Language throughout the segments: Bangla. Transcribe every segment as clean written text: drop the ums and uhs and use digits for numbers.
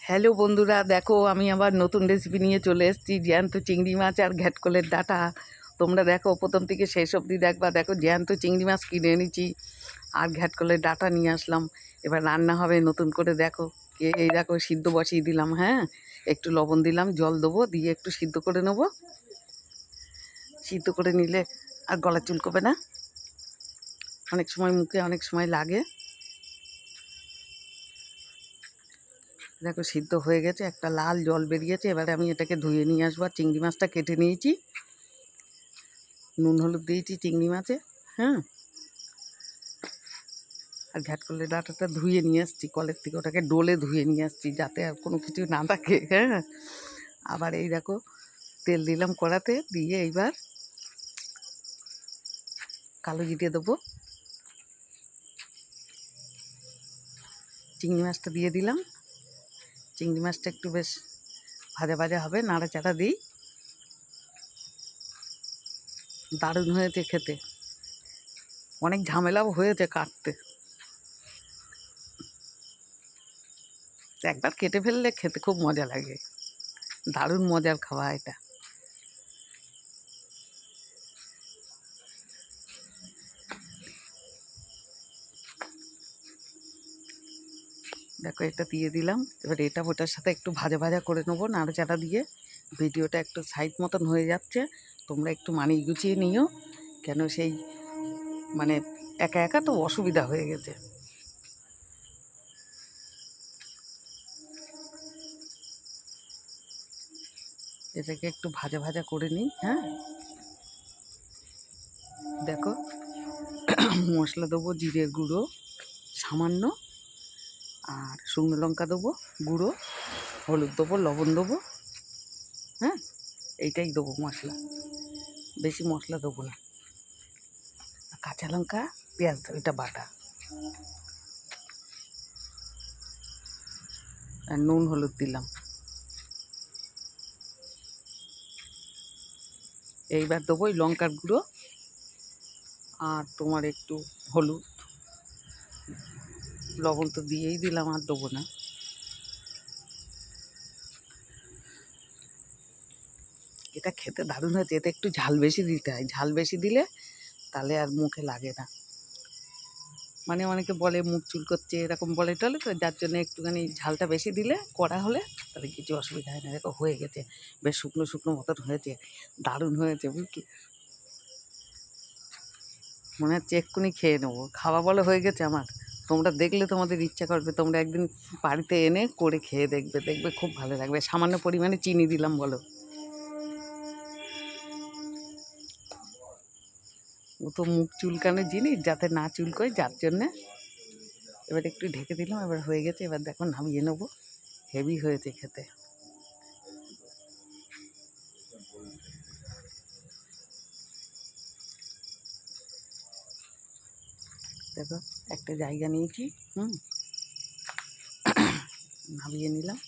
হ্যালো বন্ধুরা, দেখো আমি আবার নতুন রেসিপি নিয়ে চলে এসেছি। জ্যান্ত চিংড়ি মাছ আর ঘ্যাটকলের ডাঁটা। তোমরা দেখো প্রথম থেকে শেষ অবধি দেখবা। দেখো জ্যান্ত চিংড়ি মাছ কিনে এনেছি আর ঘ্যাটকলের ডাঁটা নিয়ে আসলাম। এবার রান্না হবে নতুন করে। দেখো এই দেখো সিদ্ধ বসিয়ে দিলাম। হ্যাঁ, একটু লবণ দিলাম, জল দেবো, দিয়ে একটু সিদ্ধ করে নেবো। সিদ্ধ করে নিলে আর গলা চুলকবে না। অনেক সময় মুখে অনেক সময় লাগে। দেখো সিদ্ধ হয়ে গেছে, একটা লাল জল বেরিয়েছে। এবারে আমি এটাকে ধুয়ে নিয়ে আসবো। আর চিংড়ি মাছটা কেটে নিয়েছি, নুন হলুদ দিয়েছি চিংড়ি মাছে। হ্যাঁ, আর ঘ্যাটকলের ডাঁটাটা ধুয়ে নিয়ে আসছি কলের থেকে, ওটাকে ডোলে ধুয়ে নিয়ে আসছি যাতে আর কোনো কিছু না থাকে। হ্যাঁ, আবার এই দেখো তেল দিলাম কড়াতে, দিয়ে এইবার কালো জিরে দেবো, চিংড়ি মাছটা দিয়ে দিলাম। চিংড়ি মাছটা একটু বেশ ভাজা ভাজা হবে, নাড়াচাড়া দিই। দারুণ হয়েছে খেতে, অনেক ঝামেলাও হয়েছে কাটতে। একবার কেটে ফেললে খেতে খুব মজা লাগে, দারুণ মজার খাওয়া এটা। দেখো এটা দিয়ে দিলাম। এবার এটা ওটার সাথে একটু ভাজা ভাজা করে নেবো নাড়াচাড়া দিয়ে। ভিডিওটা একটু সাইড মতন হয়ে যাচ্ছে, তোমরা একটু মানিয়ে গুছিয়ে নিও, কেন সেই মানে একা একা তো অসুবিধা হয়ে গেছে। এটাকে একটু ভাজা ভাজা করে নিই। হ্যাঁ, দেখো মশলা দেবো, জিরে গুঁড়ো সামান্য, আর শুকনো লঙ্কা দেবো গুঁড়ো, হলুদ দেবো, লবণ দেবো। হ্যাঁ, এইটাই দেবো মশলা, বেশি মশলা দেবো না। কাঁচা লঙ্কা, পেঁয়াজ, এটা বাটা, আর নুন হলুদ দিলাম। এইবার দেবো ওই লঙ্কার গুঁড়ো, আর তোমার একটু হলুদ, লবণ তো দিয়েই দিলাম, আর দেবো না। এটা খেতে দারুণ হয়েছে। এতে একটু ঝাল বেশি দিতে হয়, ঝাল বেশি দিলে তাহলে আর মুখে লাগে না। মানে অনেকে বলে মুখ চুল করছে এরকম বলে টলে, তো যার জন্য একটুখানি ঝালটা বেশি দিলে করা হলে তাহলে কিছু অসুবিধা হয় না। দেখো হয়ে গেছে, বেশ শুকনো শুকনো মতন হয়েছে, দারুণ হয়েছে বুঝলি। মনে হচ্ছে এক্ষুনি খেয়ে নেবো, খাওয়া বলে হয়ে গেছে আমার। তোমরা দেখলে তোমাদের ইচ্ছা করবে, তোমরা একদিন বাড়িতে এনে করে খেয়ে দেখবে, দেখবে খুব ভালো লাগবে। সামান্য পরিমাণে চিনি দিলাম বলো, ও তো মুখ চুলকানোর জিনিস, যাতে না চুলকোয় যার জন্যে। এবার একটু ঢেকে দিলাম, এবার হয়ে গেছে। এবার দেখো নামিয়ে নেবো, হেভি হয়েছে খেতে। দেখো একটা জায়গা নিয়েছি, নামিয়ে নিলাম।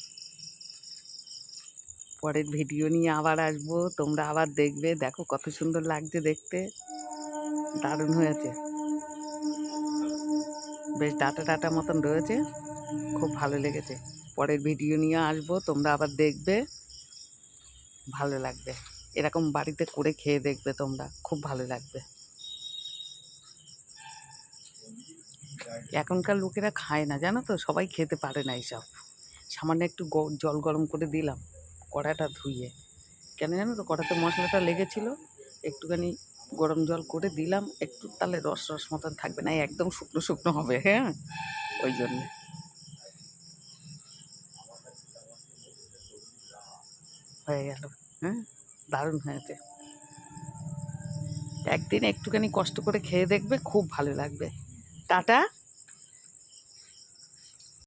পরের ভিডিও নিয়ে আবার আসবো, তোমরা আবার দেখবে। দেখো কত সুন্দর লাগছে দেখতে, দারুণ হয়েছে, বেশ ডাটা ডাটা মতন রয়েছে, খুব ভালো লেগেছে। পরের ভিডিও নিয়ে আসবো, তোমরা আবার দেখবে, ভালো লাগবে। এরকম বাড়িতে করে খেয়ে দেখবে তোমরা, খুব ভালো লাগবে। এখনকার লোকেরা খায় না জানো তো, সবাই খেতে পারে না এইসব। সামান্য একটু জল গরম করে দিলাম কড়াটা ধুয়ে, কেন জানো তো, কড়াতে মশলাটা লেগেছিলো। একটুখানি গরম জল করে দিলাম একটু, তাহলে রস রস মতন থাকবে না, একদম শুকনো শুকনো হবে। হ্যাঁ, ওই জন্যে হয়ে গেল। হ্যাঁ, দারুণ হয়েছে। একদিন একটুখানি কষ্ট করে খেয়ে দেখবে, খুব ভালো লাগবে। টাটা।